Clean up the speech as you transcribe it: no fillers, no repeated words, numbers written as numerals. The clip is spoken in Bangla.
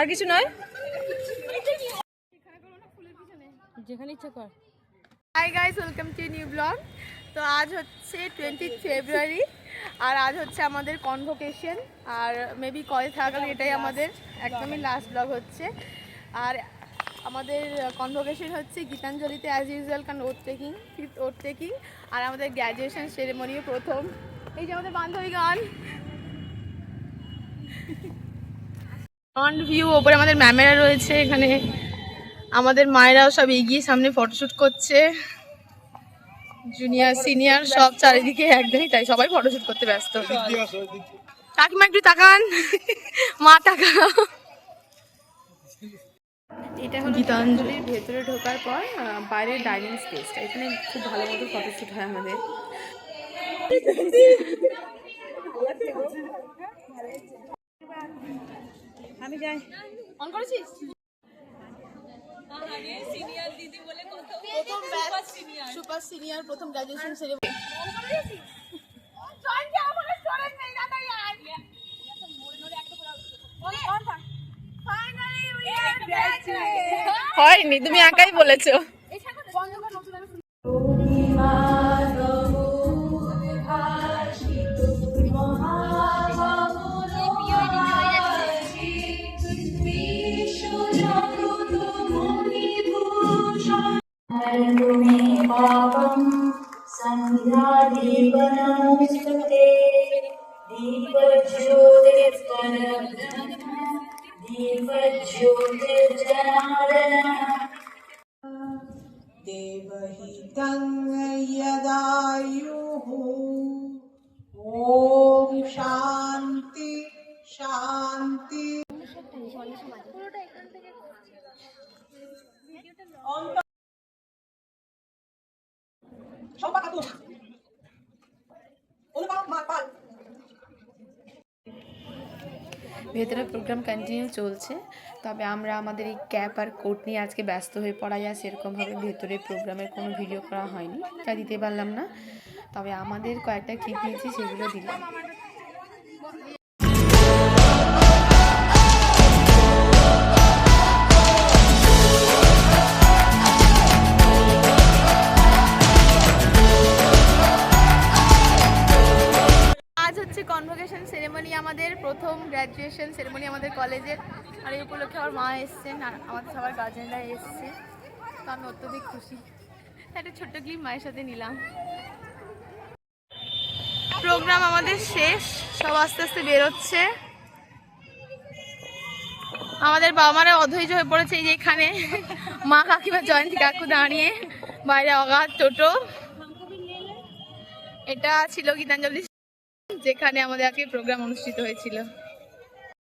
আর কিছু নয়, যেখানে ইচ্ছা কর। Hi guys, welcome to new blog. তো আজ হচ্ছে 20 ফেব্রুয়ারি আর আজ হচ্ছে আমাদের কনভোকেশন। আর মেবি কলেজ থাকাকালীন এটাই আমাদের একদমই লাস্ট ব্লগ হচ্ছে। আর আমাদের কনভোকেশন হচ্ছে গীতাঞ্জলিতে অ্যাজ ইউজুয়াল, কারণ ফিফথ ওথ টেকিং। আর আমাদের গ্র্যাজুয়েশন সেরেমনিও প্রথম। এই যে আমাদের বান্ধবীগণ ফ্রন্ট ভিউ, ওপরে আমাদের ম্যামেরা রয়েছে, এখানে আমাদের মায়েরাও সব এগিয়ে সামনে ফটোশ্যুট করছে। জুনিয়র সিনিয়র সব চারিদিকে একদমই তাই, সবাই ফটোশ্যুট করতে ব্যস্ত। কাকিমা একটু তাকান, মা তাকাও। এটা হলো গীতাঞ্জলির ভেতরে ঢোকার পর বাইরের ডাইনিং স্পেসটা, এখানে খুব ভালো মতো ফটোশ্যুট হয় আমাদের। আমি যাই, অন করেছিস? সুপার সিনিয়র প্রথম গ্র্যাজুয়েশন সেরেমনি। হয়নি, তুমি একাই বলেছো। देवहितं यदायुः ॐ शान्ति शान्ति। ভেতরে প্রোগ্রাম কন্টিনিউ চলছে, তবে আমরা আমাদের এই ক্যাপ আর কোট নিয়ে আজকে ব্যস্ত হয়ে পড়া যায়। সেরকমভাবে ভেতরে প্রোগ্রামের কোনো ভিডিও করা হয়নি, তাই দিতে পারলাম না। তবে আমাদের কয়েকটা ক্লিপ নিয়েছি, সেগুলো দিলাম। আজ হচ্ছে কনভোকেশন সেরেমনি, আমাদের প্রথম গ্র্যাজুয়েশন সেরেমনি আমাদের কলেজের। আর এই উপলক্ষে আমার মা এসছেন আর আমাদের সবার গার্জেনরা এসছে, তো আমি অত্যধিক খুশি। একটা ছোট্ট ক্লিপ মায়ের সাথে নিলাম। প্রোগ্রাম আমাদের শেষ, সব আস্তে আস্তে বেরোচ্ছে। আমাদের বাবা মারা অধৈর্য হয়ে পড়েছে, এই যে এখানে মা কাকিমা জয়ন্তী কাকু দাঁড়িয়ে, বাইরে অগাধ টোটো। এটা ছিল গীতাঞ্জলি, যেখানে আমাদের আগে প্রোগ্রাম অনুষ্ঠিত হয়েছিল।